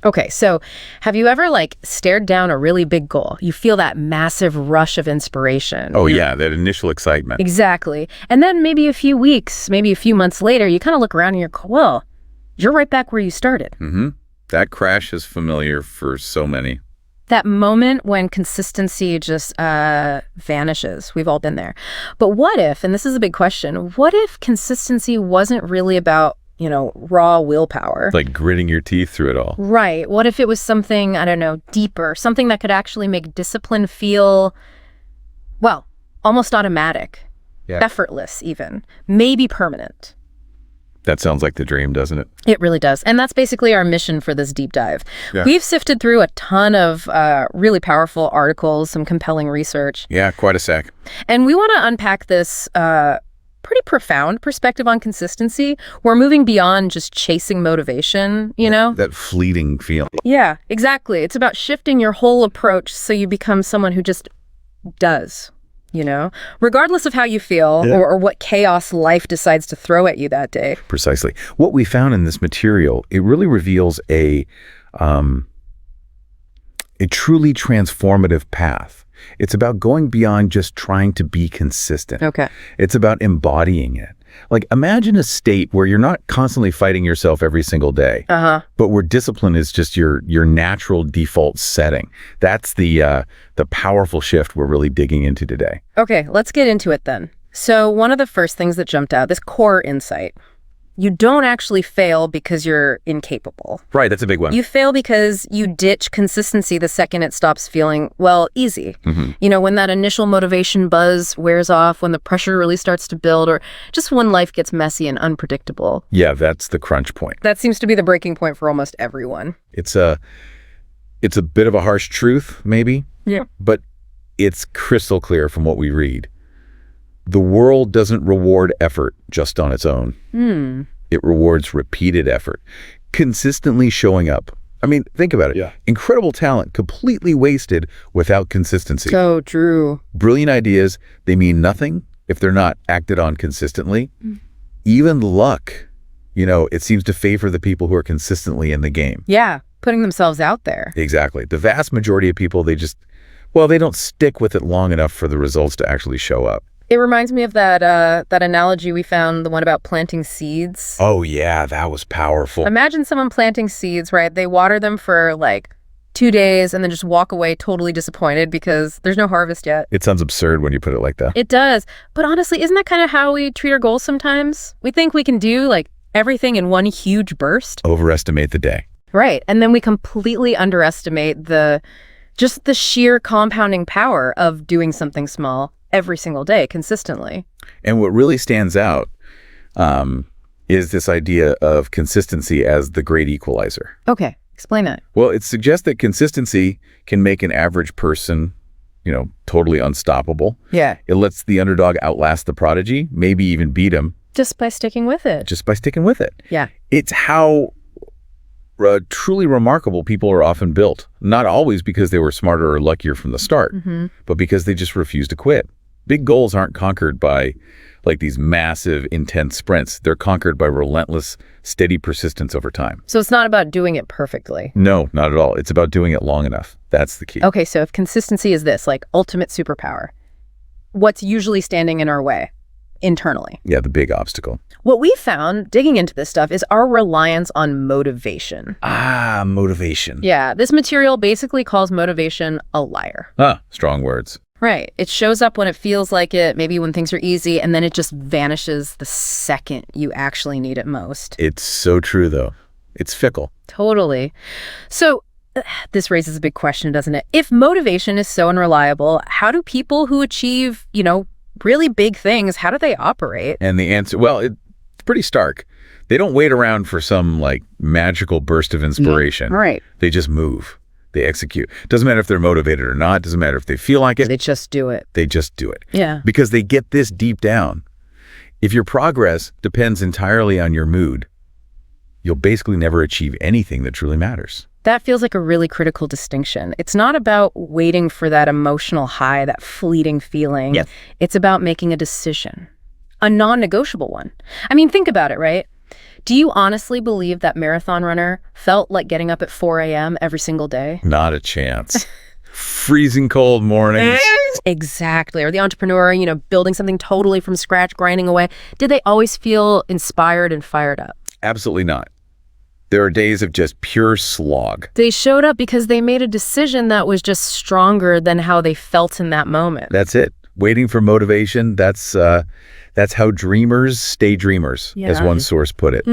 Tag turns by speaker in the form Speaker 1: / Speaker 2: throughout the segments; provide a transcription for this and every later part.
Speaker 1: Okay, so have you ever like stared down a really big goal? You feel that massive rush of inspiration.
Speaker 2: Oh, yeah, that initial excitement.
Speaker 1: Exactly. And then maybe a few weeks, maybe a few months later, you kind of look around and well, you're right back where you started.
Speaker 2: Mm-hmm. That crash is familiar for so many.
Speaker 1: That moment when consistency just vanishes. We've all been there. But what if, and this is a big question, what if consistency wasn't really about raw willpower?
Speaker 2: Like gritting your teeth through it all.
Speaker 1: Right. What if it was something, I don't know, deeper, something that could actually make discipline feel, well, almost automatic, effortless even, maybe permanent.
Speaker 2: That sounds like the dream, doesn't it?
Speaker 1: It really does. And that's basically our mission for this deep dive.
Speaker 2: Yeah.
Speaker 1: We've sifted through a ton of really powerful articles, some compelling research.
Speaker 2: Yeah, quite a sack.
Speaker 1: And we want to unpack this pretty profound perspective on consistency. We're moving beyond just chasing motivation,
Speaker 2: That fleeting feeling.
Speaker 1: Yeah, exactly. It's about shifting your whole approach so you become someone who just does, regardless of how you feel or what chaos life decides to throw at you that day.
Speaker 2: Precisely. What we found in this material, it really reveals a truly transformative path. It's about going beyond just trying to be consistent.
Speaker 1: Okay.
Speaker 2: It's about embodying it. Like, imagine a state where you're not constantly fighting yourself every single day, but where discipline is just your natural default setting. That's the powerful shift we're really digging into today.
Speaker 1: Okay, let's get into it then. So one of the first things that jumped out, this core insight, you don't actually fail because you're incapable.
Speaker 2: Right, that's a big one.
Speaker 1: You fail because you ditch consistency the second it stops feeling, easy.
Speaker 2: Mm-hmm.
Speaker 1: When that initial motivation buzz wears off, when the pressure really starts to build, or just when life gets messy and unpredictable.
Speaker 2: Yeah, that's the crunch point.
Speaker 1: That seems to be the breaking point for almost everyone.
Speaker 2: It's a bit of a harsh truth, maybe.
Speaker 1: Yeah.
Speaker 2: But it's crystal clear from what we read. The world doesn't reward effort just on its own. It rewards repeated effort, consistently showing up. I mean, think about it.
Speaker 3: Yeah.
Speaker 2: Incredible talent completely wasted without consistency.
Speaker 1: So true.
Speaker 2: Brilliant ideas, they mean nothing if they're not acted on consistently. Even luck, it seems to favor the people who are consistently in the game.
Speaker 1: Yeah, putting themselves out there.
Speaker 2: Exactly. The vast majority of people, they don't stick with it long enough for the results to actually show up.
Speaker 1: It reminds me of that analogy we found, the one about planting seeds.
Speaker 2: Oh, yeah, that was powerful.
Speaker 1: Imagine someone planting seeds, right? They water them for like 2 days and then just walk away totally disappointed because there's no harvest yet.
Speaker 2: It sounds absurd when you put it like that.
Speaker 1: It does. But honestly, isn't that kind of how we treat our goals sometimes? We think we can do like everything in one huge burst.
Speaker 2: Overestimate the day.
Speaker 1: Right. And then we completely underestimate the sheer compounding power of doing something small every single day consistently.
Speaker 2: And what really stands out is this idea of consistency as the great equalizer.
Speaker 1: Okay, explain that.
Speaker 2: Well, it suggests that consistency can make an average person, totally unstoppable.
Speaker 1: Yeah.
Speaker 2: It lets the underdog outlast the prodigy, maybe even beat him.
Speaker 1: Just by sticking with it.
Speaker 2: Yeah. It's how truly remarkable people are often built. Not always because they were smarter or luckier from the start, but because they just refuse to quit. Big goals aren't conquered by like these massive, intense sprints. They're conquered by relentless, steady persistence over time.
Speaker 1: So it's not about doing it perfectly.
Speaker 2: No, not at all. It's about doing it long enough. That's the key.
Speaker 1: Okay, so if consistency is this, like ultimate superpower, what's usually standing in our way internally?
Speaker 2: Yeah, the big obstacle.
Speaker 1: What we found digging into this stuff is our reliance on motivation.
Speaker 2: Motivation.
Speaker 1: Yeah, this material basically calls motivation a liar.
Speaker 2: Strong words.
Speaker 1: Right. It shows up when it feels like it, maybe when things are easy, and then it just vanishes the second you actually need it most.
Speaker 2: It's so true, though. It's fickle.
Speaker 1: Totally. So this raises a big question, doesn't it? If motivation is so unreliable, how do people who achieve, really big things, how do they operate?
Speaker 2: And the answer, well, it's pretty stark. They don't wait around for some like magical burst of inspiration.
Speaker 1: Right.
Speaker 2: They just move. They execute. Doesn't matter if they're motivated or not. Doesn't matter if they feel like it.
Speaker 1: They just do it.
Speaker 2: They just do it.
Speaker 1: Yeah.
Speaker 2: Because they get this deep down. If your progress depends entirely on your mood, you'll basically never achieve anything that truly matters.
Speaker 1: That feels like a really critical distinction. It's not about waiting for that emotional high, that fleeting feeling.
Speaker 2: Yes.
Speaker 1: It's about making a decision, a non-negotiable one. I mean, think about it, right? Do you honestly believe that marathon runner felt like getting up at 4 a.m. every single day?
Speaker 2: Not a chance. Freezing cold mornings.
Speaker 1: Exactly. Or the entrepreneur, building something totally from scratch, grinding away. Did they always feel inspired and fired up?
Speaker 2: Absolutely not. There are days of just pure slog.
Speaker 1: They showed up because they made a decision that was just stronger than how they felt in that moment.
Speaker 2: That's it. Waiting for motivation, that's how dreamers stay dreamers, as one source put it.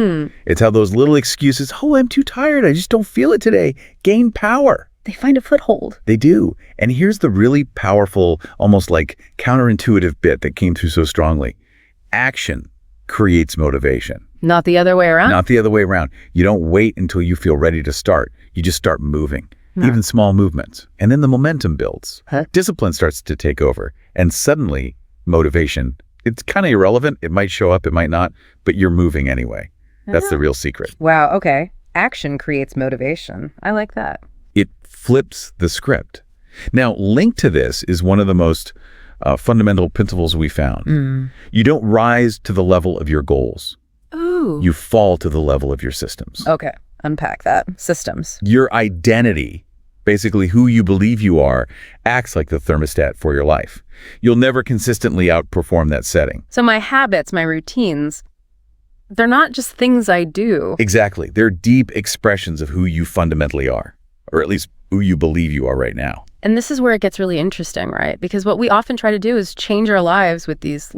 Speaker 2: It's how those little excuses, oh, I'm too tired, I just don't feel it today, gain power.
Speaker 1: They find a foothold.
Speaker 2: They do. And here's the really powerful, almost like counterintuitive bit that came through so strongly. Action creates motivation.
Speaker 1: Not the other way around?
Speaker 2: Not the other way around. You don't wait until you feel ready to start. You just start moving, even small movements. And then the momentum builds. Discipline starts to take over. And suddenly, motivation, it's kind of irrelevant. It might show up, it might not, but you're moving anyway. That's the real secret.
Speaker 1: Wow, okay. Action creates motivation. I like that.
Speaker 2: It flips the script. Now, linked to this is one of the most fundamental principles we found. You don't rise to the level of your goals.
Speaker 1: Ooh.
Speaker 2: You fall to the level of your systems.
Speaker 1: Okay, unpack that. Systems.
Speaker 2: Your identity, basically who you believe you are, acts like the thermostat for your life. You'll never consistently outperform that setting.
Speaker 1: So my habits, my routines, they're not just things I do.
Speaker 2: Exactly. They're deep expressions of who you fundamentally are, or at least who you believe you are right now.
Speaker 1: And this is where it gets really interesting, right? Because what we often try to do is change our lives with these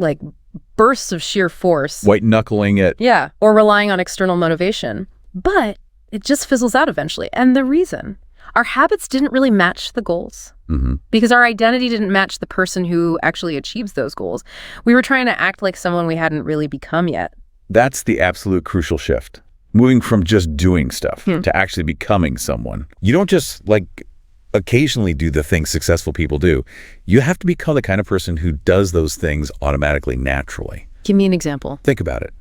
Speaker 1: bursts of sheer force.
Speaker 2: White knuckling it.
Speaker 1: Yeah, or relying on external motivation. But it just fizzles out eventually. And the reason, our habits didn't really match the goals. Because our identity didn't match the person who actually achieves those goals. We were trying to act like someone we hadn't really become yet.
Speaker 2: That's the absolute crucial shift. Moving from just doing stuff to actually becoming someone. You don't just occasionally do the things successful people do. You have to become the kind of person who does those things automatically, naturally.
Speaker 1: Give me an example.
Speaker 2: Think about it.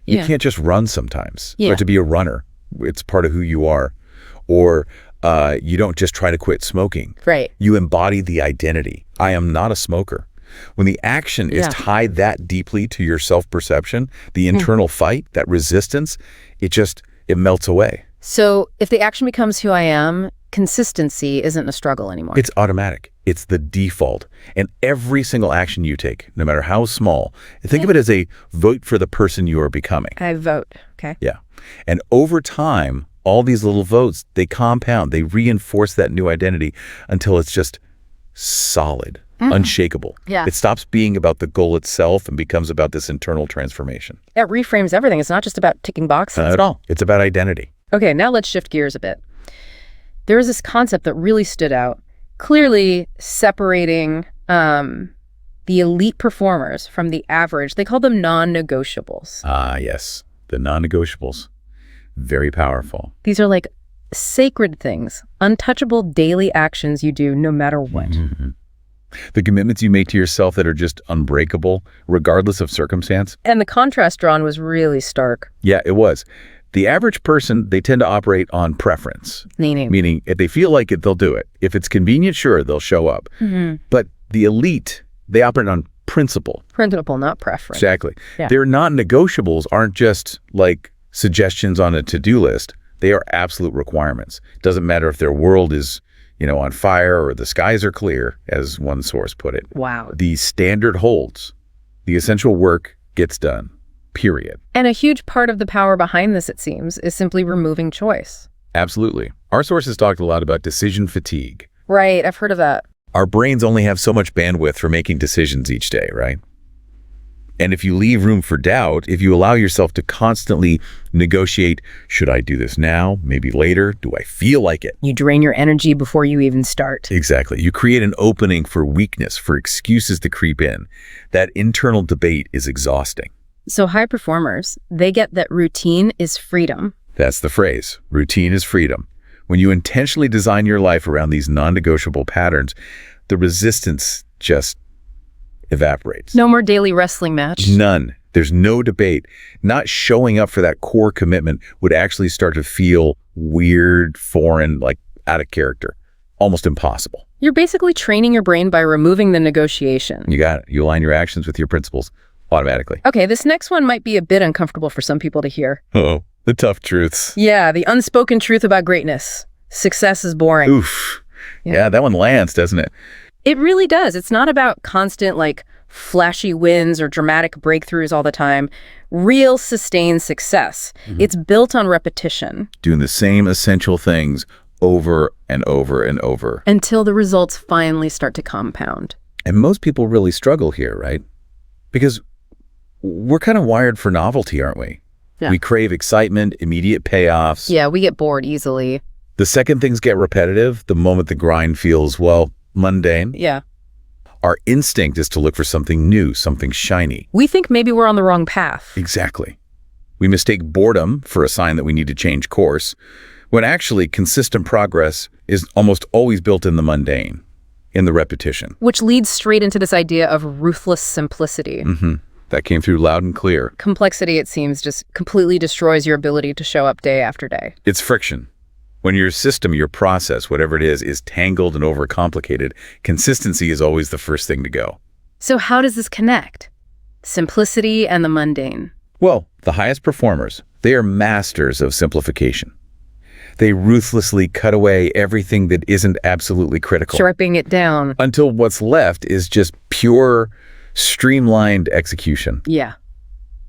Speaker 2: You can't just run sometimes. Or to be a runner, it's part of who you are. Or you don't just try to quit smoking.
Speaker 1: Right.
Speaker 2: You embody the identity. I am not a smoker. When the action is tied that deeply to your self-perception, the internal fight, that resistance, it melts away.
Speaker 1: So if the action becomes who I am, consistency isn't a struggle anymore.
Speaker 2: It's automatic. It's the default. And every single action you take, no matter how small, think of it as a vote for the person you are becoming.
Speaker 1: I vote. Okay.
Speaker 2: Yeah. And over time, all these little votes, they compound, they reinforce that new identity until it's just solid, unshakable.
Speaker 1: Yeah.
Speaker 2: It stops being about the goal itself and becomes about this internal transformation.
Speaker 1: It reframes everything. It's not just about ticking boxes.
Speaker 2: Not at all. It's about identity.
Speaker 1: Okay, now let's shift gears a bit. There is this concept that really stood out, clearly separating the elite performers from the average. They call them non-negotiables.
Speaker 2: Ah, yes. The non-negotiables. Very powerful.
Speaker 1: These are like sacred things, untouchable daily actions you do no matter what.
Speaker 2: The commitments you make to yourself that are just unbreakable, regardless of circumstance.
Speaker 1: And the contrast drawn was really stark.
Speaker 2: Yeah, it was. The average person, they tend to operate on preference. Meaning, if they feel like it, they'll do it. If it's convenient, sure, they'll show up. But the elite, they operate on principle.
Speaker 1: Principle, not preference.
Speaker 2: Exactly.
Speaker 1: Yeah.
Speaker 2: Their non-negotiables aren't just like suggestions on a to-do list. They are absolute requirements. It doesn't matter if their world is, on fire or the skies are clear, as one source put it.
Speaker 1: Wow.
Speaker 2: The standard holds. The essential work gets done. Period.
Speaker 1: And a huge part of the power behind this, it seems, is simply removing choice.
Speaker 2: Absolutely. Our sources talked a lot about decision fatigue.
Speaker 1: Right, I've heard of that.
Speaker 2: Our brains only have so much bandwidth for making decisions each day, right? And if you leave room for doubt, if you allow yourself to constantly negotiate, should I do this now, maybe later, do I feel like it?
Speaker 1: You drain your energy before you even start.
Speaker 2: Exactly. You create an opening for weakness, for excuses to creep in. That internal debate is exhausting.
Speaker 1: So high performers, they get that routine is freedom.
Speaker 2: That's the phrase. Routine is freedom. When you intentionally design your life around these non-negotiable patterns, the resistance just evaporates.
Speaker 1: No more daily wrestling match.
Speaker 2: None. There's no debate. Not showing up for that core commitment would actually start to feel weird, foreign, like out of character. Almost impossible.
Speaker 1: You're basically training your brain by removing the negotiation.
Speaker 2: You got it. You align your actions with your principles. automatically.
Speaker 1: Okay, this next one might be a bit uncomfortable for some people to hear.
Speaker 2: Oh, the tough truths.
Speaker 1: Yeah, the unspoken truth about greatness. Success is boring.
Speaker 2: Oof. Yeah, that one lands, doesn't it?
Speaker 1: It really does. It's not about constant, flashy wins or dramatic breakthroughs all the time. Real sustained success. It's built on repetition.
Speaker 2: Doing the same essential things over and over and over.
Speaker 1: Until the results finally start to compound.
Speaker 2: And most people really struggle here, right? Because we're kind of wired for novelty, aren't we?
Speaker 1: Yeah.
Speaker 2: We crave excitement, immediate payoffs.
Speaker 1: Yeah, we get bored easily.
Speaker 2: The second things get repetitive, the moment the grind feels, mundane.
Speaker 1: Yeah.
Speaker 2: Our instinct is to look for something new, something shiny.
Speaker 1: We think maybe we're on the wrong path.
Speaker 2: Exactly. We mistake boredom for a sign that we need to change course, when actually consistent progress is almost always built in the mundane, in the repetition.
Speaker 1: Which leads straight into this idea of ruthless simplicity.
Speaker 2: That came through loud and clear.
Speaker 1: Complexity, it seems, just completely destroys your ability to show up day after day.
Speaker 2: It's friction. When your system, your process, whatever it is tangled and overcomplicated, consistency is always the first thing to go.
Speaker 1: So how does this connect? Simplicity and the mundane.
Speaker 2: Well, the highest performers, they are masters of simplification. They ruthlessly cut away everything that isn't absolutely critical.
Speaker 1: Sharpening it down.
Speaker 2: Until what's left is just pure, streamlined execution.
Speaker 1: Yeah.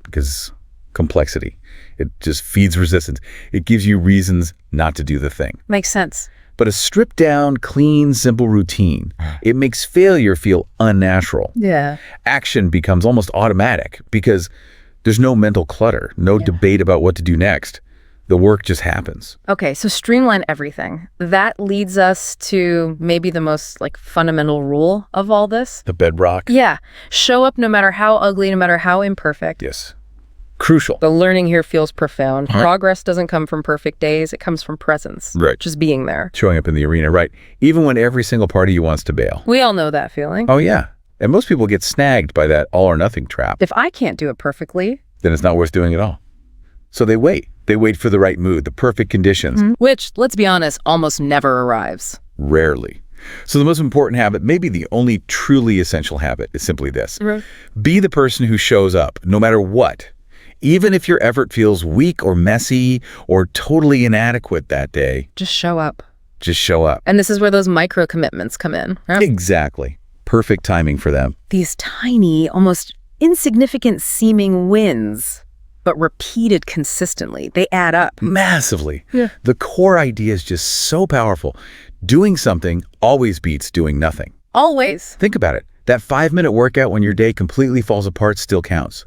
Speaker 2: Because complexity, it just feeds resistance. It gives you reasons not to do the thing.
Speaker 1: Makes sense.
Speaker 2: But a stripped down, clean, simple routine, it makes failure feel unnatural.
Speaker 1: Yeah.
Speaker 2: Action becomes almost automatic because there's no mental clutter, no debate about what to do next. The work just happens.
Speaker 1: Okay, so streamline everything. That leads us to maybe the most fundamental rule of all this.
Speaker 2: The bedrock?
Speaker 1: Yeah. Show up no matter how ugly, no matter how imperfect.
Speaker 2: Yes. Crucial.
Speaker 1: The learning here feels profound. Progress doesn't come from perfect days. It comes from presence.
Speaker 2: Right.
Speaker 1: Just being there.
Speaker 2: Showing up in the arena, right. Even when every single part of you wants to bail.
Speaker 1: We all know that feeling.
Speaker 2: Oh, yeah. And most people get snagged by that all or nothing trap.
Speaker 1: If I can't do it perfectly,
Speaker 2: then it's not worth doing at all. So they wait. They wait for the right mood, the perfect conditions.
Speaker 1: Which, let's be honest, almost never arrives.
Speaker 2: Rarely. So the most important habit, maybe the only truly essential habit, is simply this.
Speaker 1: Right.
Speaker 2: Be the person who shows up, no matter what. Even if your effort feels weak or messy or totally inadequate that day.
Speaker 1: Just show up.
Speaker 2: Just show up.
Speaker 1: And this is where those micro commitments come in, right?
Speaker 2: Exactly. Perfect timing for them.
Speaker 1: These tiny, almost insignificant seeming wins, but repeated consistently. They add up.
Speaker 2: Massively.
Speaker 1: Yeah.
Speaker 2: The core idea is just so powerful. Doing something always beats doing nothing.
Speaker 1: Always.
Speaker 2: Think about it. That 5-minute workout when your day completely falls apart still counts.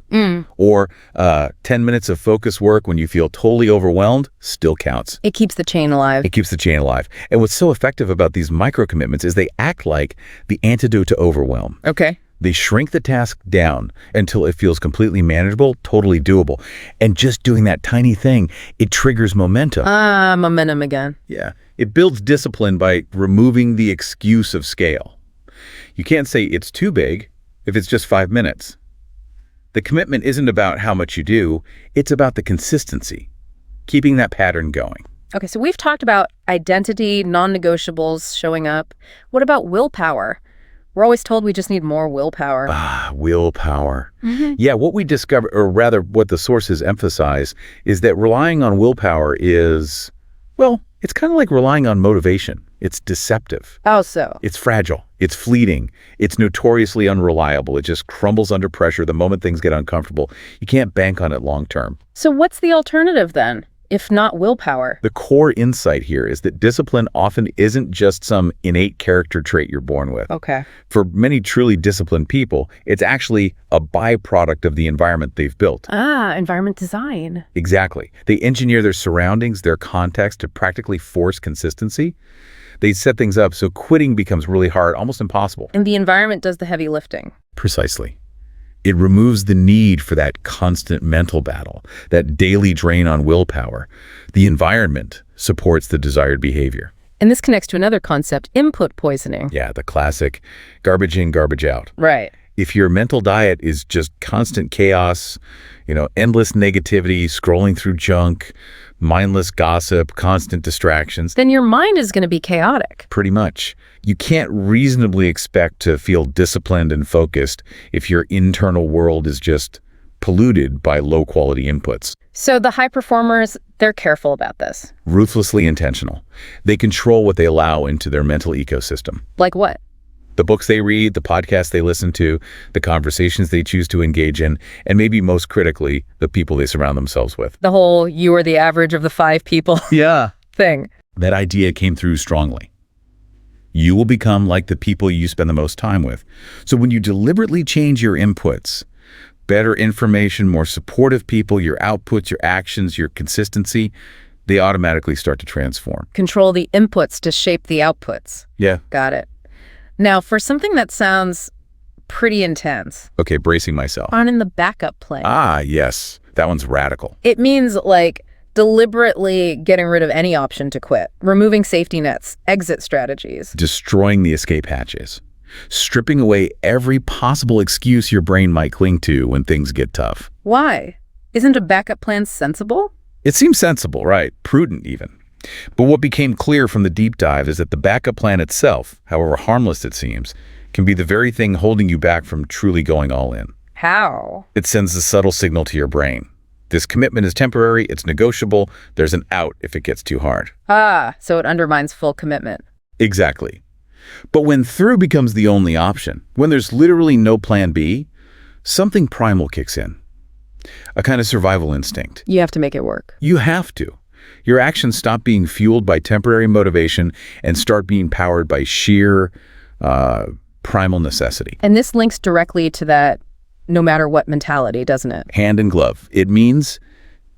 Speaker 2: Or 10 minutes of focus work when you feel totally overwhelmed still counts.
Speaker 1: It keeps the chain alive.
Speaker 2: It keeps the chain alive. And what's so effective about these micro commitments is they act like the antidote to overwhelm.
Speaker 1: Okay.
Speaker 2: They shrink the task down until it feels completely manageable, totally doable. And just doing that tiny thing, it triggers momentum.
Speaker 1: Momentum again.
Speaker 2: Yeah. It builds discipline by removing the excuse of scale. You can't say it's too big if it's just 5 minutes. The commitment isn't about how much you do, it's about the consistency, keeping that pattern going.
Speaker 1: Okay, so we've talked about identity, non-negotiables, showing up. What about willpower? We're always told we just need more willpower.
Speaker 2: Willpower. Yeah, what we discover, or rather what the sources emphasize, is that relying on willpower is, it's kind of like relying on motivation. It's deceptive.
Speaker 1: How so?
Speaker 2: It's fragile. It's fleeting. It's notoriously unreliable. It just crumbles under pressure the moment things get uncomfortable. You can't bank on it long term.
Speaker 1: So what's the alternative then, if not willpower?
Speaker 2: The core insight here is that discipline often isn't just some innate character trait you're born with.
Speaker 1: Okay.
Speaker 2: For many truly disciplined people, it's actually a byproduct of the environment they've built.
Speaker 1: Environment design.
Speaker 2: Exactly. They engineer their surroundings, their context to practically force consistency. They set things up so quitting becomes really hard, almost impossible.
Speaker 1: And the environment does the heavy lifting.
Speaker 2: Precisely. It removes the need for that constant mental battle, that daily drain on willpower. The environment supports the desired behavior.
Speaker 1: And this connects to another concept, input poisoning.
Speaker 2: Yeah, the classic garbage in, garbage out.
Speaker 1: Right.
Speaker 2: If your mental diet is just constant chaos, endless negativity, scrolling through junk, Mindless gossip, constant distractions.
Speaker 1: Then your mind is going to be chaotic.
Speaker 2: Pretty much. You can't reasonably expect to feel disciplined and focused if your internal world is just polluted by low-quality inputs.
Speaker 1: So the high performers, they're careful about this.
Speaker 2: Ruthlessly intentional. They control what they allow into their mental ecosystem.
Speaker 1: Like what?
Speaker 2: The books they read, the podcasts they listen to, the conversations they choose to engage in, and maybe most critically, the people they surround themselves with.
Speaker 1: The whole you are the average of the 5 people thing.
Speaker 2: That idea came through strongly. You will become like the people you spend the most time with. So when you deliberately change your inputs, better information, more supportive people, your outputs, your actions, your consistency, they automatically start to transform.
Speaker 1: Control the inputs to shape the outputs.
Speaker 2: Yeah.
Speaker 1: Got it. Now, for something that sounds pretty intense.
Speaker 2: Okay, bracing myself.
Speaker 1: On in the backup plan.
Speaker 2: Ah, yes. That one's radical.
Speaker 1: It means like deliberately getting rid of any option to quit, removing safety nets, exit strategies.
Speaker 2: Destroying the escape hatches. Stripping away every possible excuse your brain might cling to when things get tough.
Speaker 1: Why? Isn't a backup plan sensible?
Speaker 2: It seems sensible, right? Prudent even. But what became clear from the deep dive is that the backup plan itself, however harmless it seems, can be the very thing holding you back from truly going all in.
Speaker 1: How?
Speaker 2: It sends a subtle signal to your brain. This commitment is temporary, it's negotiable, there's an out if it gets too hard.
Speaker 1: Ah, so it undermines full commitment.
Speaker 2: Exactly. But when through becomes the only option, when there's literally no plan B, something primal kicks in. A kind of survival instinct.
Speaker 1: You have to make it work.
Speaker 2: You have to. Your actions stop being fueled by temporary motivation and start being powered by sheer primal necessity.
Speaker 1: And this links directly to that no matter what mentality, doesn't it?
Speaker 2: Hand in glove. It means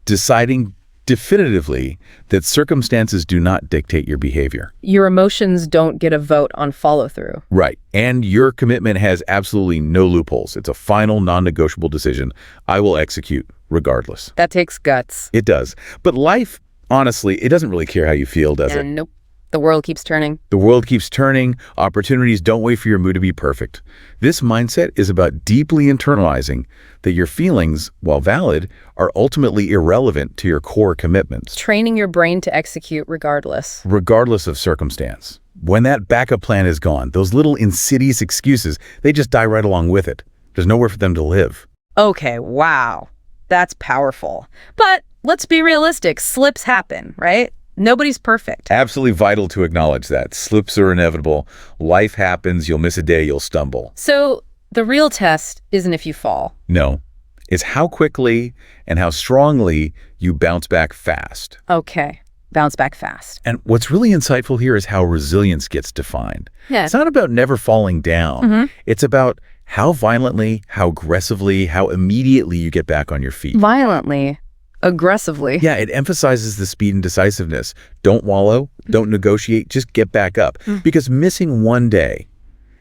Speaker 2: deciding definitively that circumstances do not dictate your behavior.
Speaker 1: Your emotions don't get a vote on follow-through.
Speaker 2: Right. And your commitment has absolutely no loopholes. It's a final, non-negotiable decision. I will execute regardless.
Speaker 1: That takes guts.
Speaker 2: It does. But life, honestly, it doesn't really care how you feel, does it?
Speaker 1: And nope. The world keeps turning.
Speaker 2: The world keeps turning. Opportunities don't wait for your mood to be perfect. This mindset is about deeply internalizing that your feelings, while valid, are ultimately irrelevant to your core commitments.
Speaker 1: Training your brain to execute regardless.
Speaker 2: Regardless of circumstance. When that backup plan is gone, those little insidious excuses, they just die right along with it. There's nowhere for them to live.
Speaker 1: Okay, wow. That's powerful. But let's be realistic. Slips happen, right? Nobody's perfect.
Speaker 2: Absolutely vital to acknowledge that. Slips are inevitable. Life happens. You'll miss a day. You'll stumble.
Speaker 1: So the real test isn't if you fall.
Speaker 2: No. It's how quickly and how strongly you bounce back fast.
Speaker 1: Okay. Bounce back fast.
Speaker 2: And what's really insightful here is how resilience gets defined.
Speaker 1: Yeah.
Speaker 2: It's not about never falling down.
Speaker 1: Mm-hmm.
Speaker 2: It's about how violently, how aggressively, how immediately you get back on your feet.
Speaker 1: Violently. Aggressively.
Speaker 2: Yeah, it emphasizes the speed and decisiveness. Don't wallow, don't negotiate, just get back up. Because missing one day,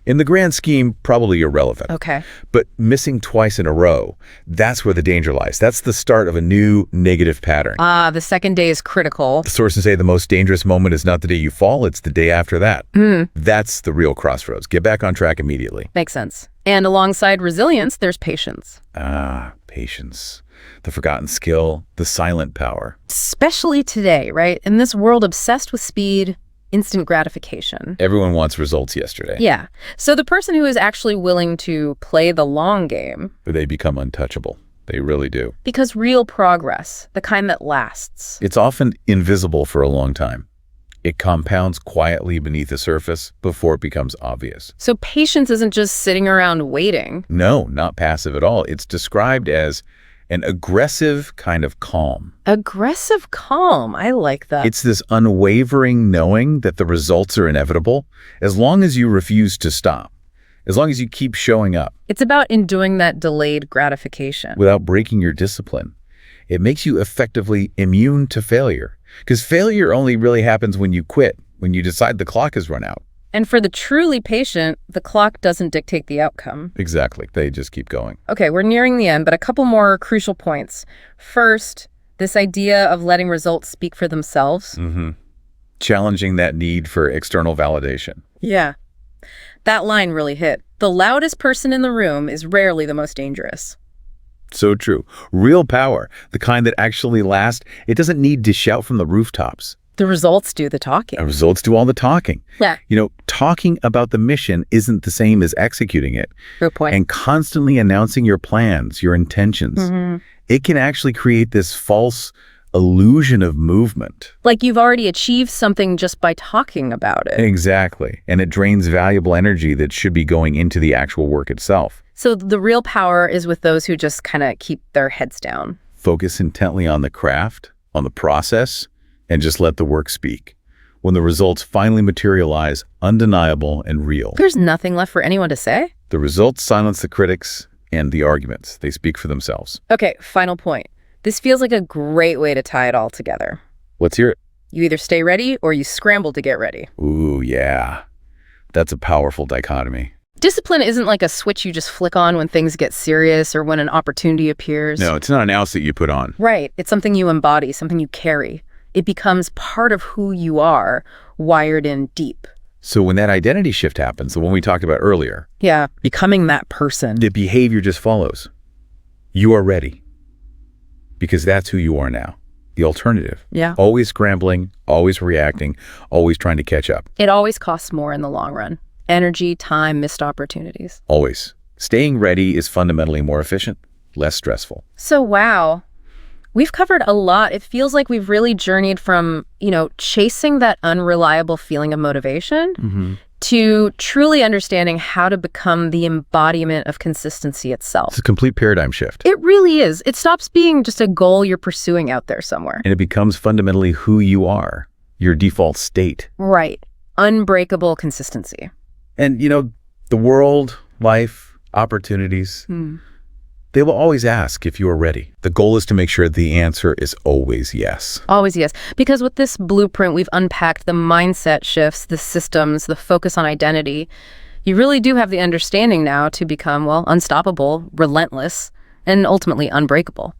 Speaker 2: in the grand scheme, probably irrelevant.
Speaker 1: Okay.
Speaker 2: But missing twice in a row, that's where the danger lies. That's the start of a new negative pattern.
Speaker 1: The second day is critical.
Speaker 2: The sources say the most dangerous moment is not the day you fall, it's the day after that. That's the real crossroads. Get back on track immediately.
Speaker 1: Makes sense. And alongside resilience, there's patience.
Speaker 2: Patience. The forgotten skill, the silent power.
Speaker 1: Especially today, right? In this world obsessed with speed, instant gratification.
Speaker 2: Everyone wants results yesterday.
Speaker 1: Yeah. So the person who is actually willing to play the long game.
Speaker 2: They become untouchable. They really do.
Speaker 1: Because real progress, the kind that lasts.
Speaker 2: It's often invisible for a long time. It compounds quietly beneath the surface before it becomes obvious.
Speaker 1: So patience isn't just sitting around waiting.
Speaker 2: No, not passive at all. It's described as an aggressive kind of calm.
Speaker 1: Aggressive calm. I like that.
Speaker 2: It's this unwavering knowing that the results are inevitable as long as you refuse to stop, as long as you keep showing up.
Speaker 1: It's about enduring that delayed gratification.
Speaker 2: Without breaking your discipline. It makes you effectively immune to failure. Because failure only really happens when you quit, when you decide the clock has run out.
Speaker 1: And for the truly patient, the clock doesn't dictate the outcome.
Speaker 2: Exactly. They just keep going.
Speaker 1: Okay, we're nearing the end, but a couple more crucial points. First, this idea of letting results speak for themselves.
Speaker 2: Challenging that need for external validation.
Speaker 1: Yeah. That line really hit. The loudest person in the room is rarely the most dangerous.
Speaker 2: So true. Real power, the kind that actually lasts, it doesn't need to shout from the rooftops.
Speaker 1: The results do the talking.
Speaker 2: Results do all the talking.
Speaker 1: Yeah.
Speaker 2: Talking about the mission isn't the same as executing it.
Speaker 1: Good point.
Speaker 2: And constantly announcing your plans, your intentions, it can actually create this false illusion of movement.
Speaker 1: Like you've already achieved something just by talking about it.
Speaker 2: Exactly. And it drains valuable energy that should be going into the actual work itself.
Speaker 1: So the real power is with those who just kind of keep their heads down.
Speaker 2: Focus intently on the craft, on the process, and just let the work speak. When the results finally materialize, undeniable and real.
Speaker 1: There's nothing left for anyone to say?
Speaker 2: The results silence the critics and the arguments. They speak for themselves.
Speaker 1: Okay, final point. This feels like a great way to tie it all together.
Speaker 2: Let's hear it.
Speaker 1: You either stay ready or you scramble to get ready.
Speaker 2: Ooh, yeah. That's a powerful dichotomy.
Speaker 1: Discipline isn't like a switch you just flick on when things get serious or when an opportunity appears.
Speaker 2: No, it's not an ounce that you put on.
Speaker 1: Right. It's something you embody, something you carry. It becomes part of who you are, wired in deep.
Speaker 2: So when that identity shift happens, the one we talked about earlier,
Speaker 1: Yeah, becoming that person.
Speaker 2: the behavior just follows. You are ready. Because that's who you are now. The alternative.
Speaker 1: Yeah.
Speaker 2: Always scrambling, always reacting, always trying to catch up.
Speaker 1: It always costs more in the long run. Energy, time, missed opportunities.
Speaker 2: Always. Staying ready is fundamentally more efficient, less stressful.
Speaker 1: So, wow. We've covered a lot. It feels like we've really journeyed from, chasing that unreliable feeling of motivation to truly understanding how to become the embodiment of consistency itself.
Speaker 2: It's a complete paradigm shift.
Speaker 1: It really is. It stops being just a goal you're pursuing out there somewhere.
Speaker 2: And it becomes fundamentally who you are, your default state.
Speaker 1: Right. Unbreakable consistency.
Speaker 2: And, the world, life, opportunities, they will always ask if you are ready. The goal is to make sure the answer is always yes.
Speaker 1: Always yes. Because with this blueprint, we've unpacked the mindset shifts, the systems, the focus on identity. You really do have the understanding now to become, unstoppable, relentless, and ultimately unbreakable.